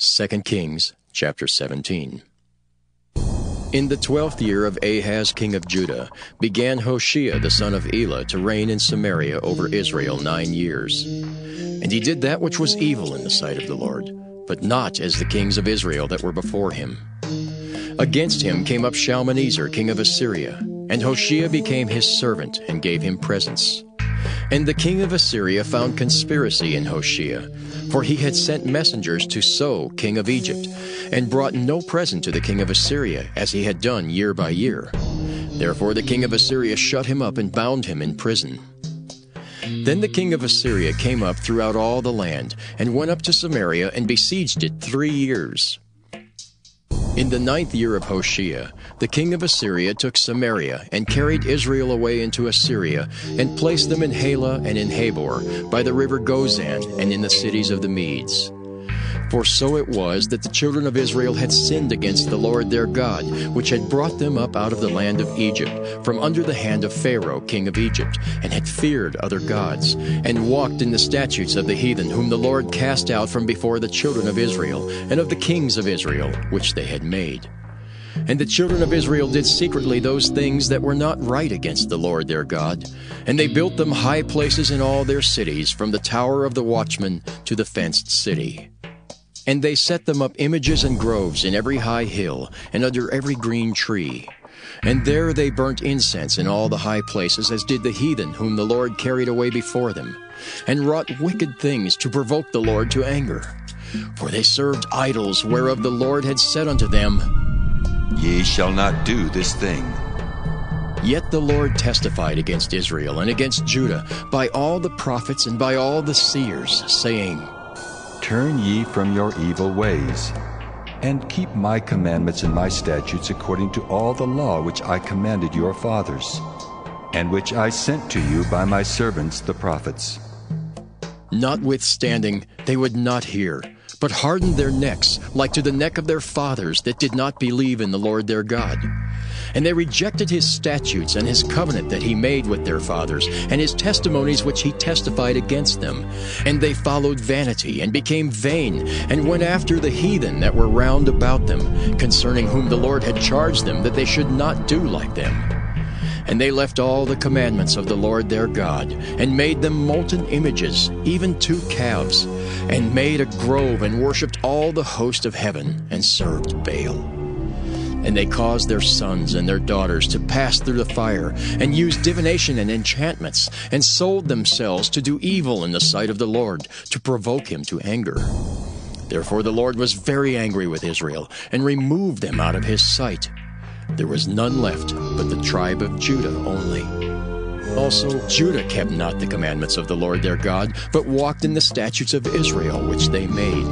2 Kings chapter 17. In the 12th year of Ahaz king of Judah began Hoshea the son of Elah to reign in Samaria over Israel 9 years. And he did that which was evil in the sight of the Lord, but not as the kings of Israel that were before him. Against him came up Shalmaneser king of Assyria, and Hoshea became his servant and gave him presents. And the king of Assyria found conspiracy in Hoshea, for he had sent messengers to So king of Egypt, and brought no present to the king of Assyria, as he had done year by year. Therefore the king of Assyria shut him up and bound him in prison. Then the king of Assyria came up throughout all the land, and went up to Samaria, and besieged it 3 years. In the 9th year of Hoshea, the king of Assyria took Samaria, and carried Israel away into Assyria, and placed them in Halah and in Habor, by the river Gozan, and in the cities of the Medes. For so it was that the children of Israel had sinned against the Lord their God, which had brought them up out of the land of Egypt, from under the hand of Pharaoh king of Egypt, and had feared other gods, and walked in the statutes of the heathen, whom the Lord cast out from before the children of Israel, and of the kings of Israel, which they had made. And the children of Israel did secretly those things that were not right against the Lord their God, and they built them high places in all their cities, from the tower of the watchman to the fenced city. And they set them up images and groves in every high hill, and under every green tree. And there they burnt incense in all the high places, as did the heathen whom the Lord carried away before them, and wrought wicked things to provoke the Lord to anger. For they served idols, whereof the Lord had said unto them, Ye shall not do this thing. Yet the Lord testified against Israel and against Judah by all the prophets and by all the seers, saying, Turn ye from your evil ways, and keep my commandments and my statutes according to all the law which I commanded your fathers, and which I sent to you by my servants the prophets. Notwithstanding, they would not hear, but hardened their necks, like to the neck of their fathers that did not believe in the Lord their God. And they rejected his statutes and his covenant that he made with their fathers, and his testimonies which he testified against them. And they followed vanity, and became vain, and went after the heathen that were round about them, concerning whom the Lord had charged them that they should not do like them. And they left all the commandments of the Lord their God, and made them molten images, even 2 calves, and made a grove, and worshipped all the host of heaven, and served Baal. And they caused their sons and their daughters to pass through the fire, and used divination and enchantments, and sold themselves to do evil in the sight of the Lord, to provoke him to anger. Therefore the Lord was very angry with Israel, and removed them out of his sight. There was none left but the tribe of Judah only. Also Judah kept not the commandments of the Lord their God, but walked in the statutes of Israel which they made.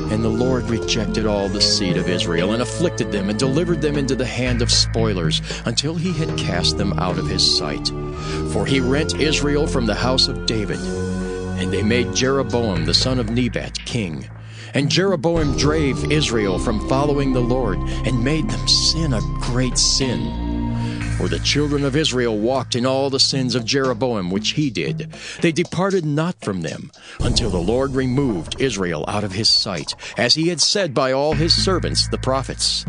And the Lord rejected all the seed of Israel, and afflicted them, and delivered them into the hand of spoilers, until he had cast them out of his sight. For he rent Israel from the house of David. And they made Jeroboam the son of Nebat king. And Jeroboam drave Israel from following the Lord, and made them sin a great sin. For the children of Israel walked in all the sins of Jeroboam which he did. They departed not from them, until the Lord removed Israel out of his sight, as he had said by all his servants the prophets.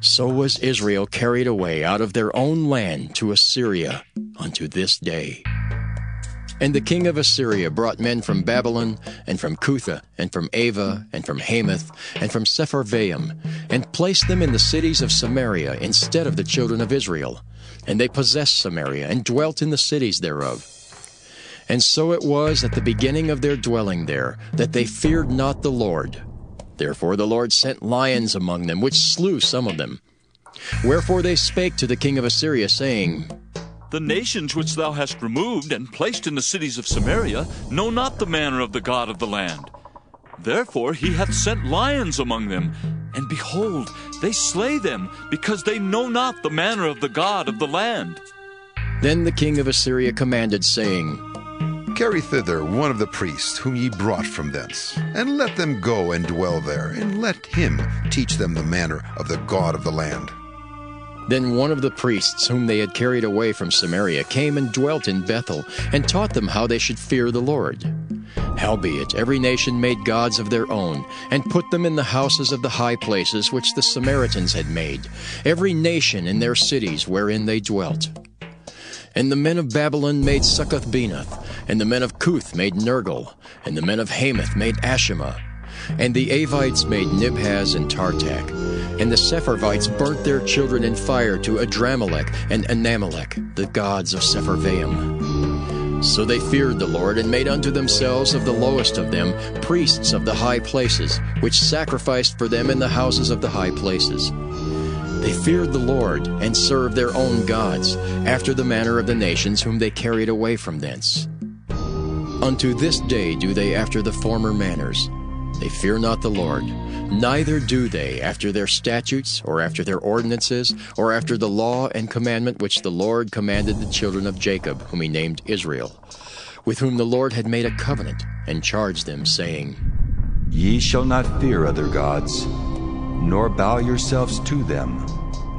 So was Israel carried away out of their own land to Assyria unto this day. And the king of Assyria brought men from Babylon, and from Cutha, and from Ava, and from Hamath, and from Sepharvaim, and placed them in the cities of Samaria instead of the children of Israel. And they possessed Samaria, and dwelt in the cities thereof. And so it was at the beginning of their dwelling there, that they feared not the Lord. Therefore the Lord sent lions among them, which slew some of them. Wherefore they spake to the king of Assyria, saying, The nations which thou hast removed and placed in the cities of Samaria know not the manner of the God of the land. Therefore he hath sent lions among them, and behold, they slay them, because they know not the manner of the God of the land. Then the king of Assyria commanded, saying, Carry thither one of the priests whom ye brought from thence, and let them go and dwell there, and let him teach them the manner of the God of the land. Then one of the priests whom they had carried away from Samaria came and dwelt in Bethel, and taught them how they should fear the Lord. Howbeit every nation made gods of their own, and put them in the houses of the high places which the Samaritans had made, every nation in their cities wherein they dwelt. And the men of Babylon made Succoth-Benoth, and the men of Cuth made Nergal, and the men of Hamath made Ashima, and the Avites made Nibhaz and Tartak, and the Sepharvites burnt their children in fire to Adramelech and Anamelech, the gods of Sepharvaim. So they feared the Lord, and made unto themselves of the lowest of them priests of the high places, which sacrificed for them in the houses of the high places. They feared the Lord, and served their own gods, after the manner of the nations whom they carried away from thence. Unto this day do they after the former manners. They fear not the Lord, neither do they after their statutes, or after their ordinances, or after the law and commandment which the Lord commanded the children of Jacob, whom he named Israel, with whom the Lord had made a covenant, and charged them, saying, Ye shall not fear other gods, nor bow yourselves to them,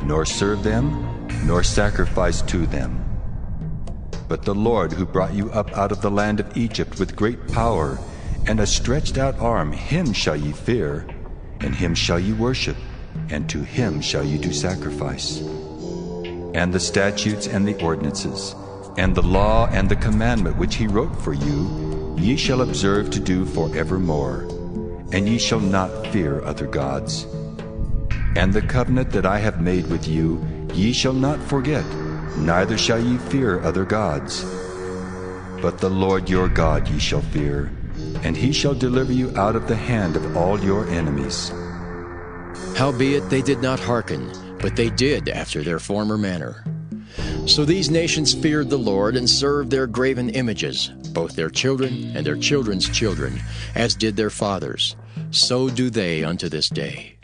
nor serve them, nor sacrifice to them. But the Lord, who brought you up out of the land of Egypt with great power and a stretched out arm, him shall ye fear, and him shall ye worship, and to him shall ye do sacrifice. And the statutes and the ordinances, and the law and the commandment which he wrote for you, ye shall observe to do forevermore, and ye shall not fear other gods. And the covenant that I have made with you, ye shall not forget, neither shall ye fear other gods. But the Lord your God ye shall fear, and he shall deliver you out of the hand of all your enemies. Howbeit they did not hearken, but they did after their former manner. So these nations feared the Lord, and served their graven images, both their children and their children's children, as did their fathers. So do they unto this day.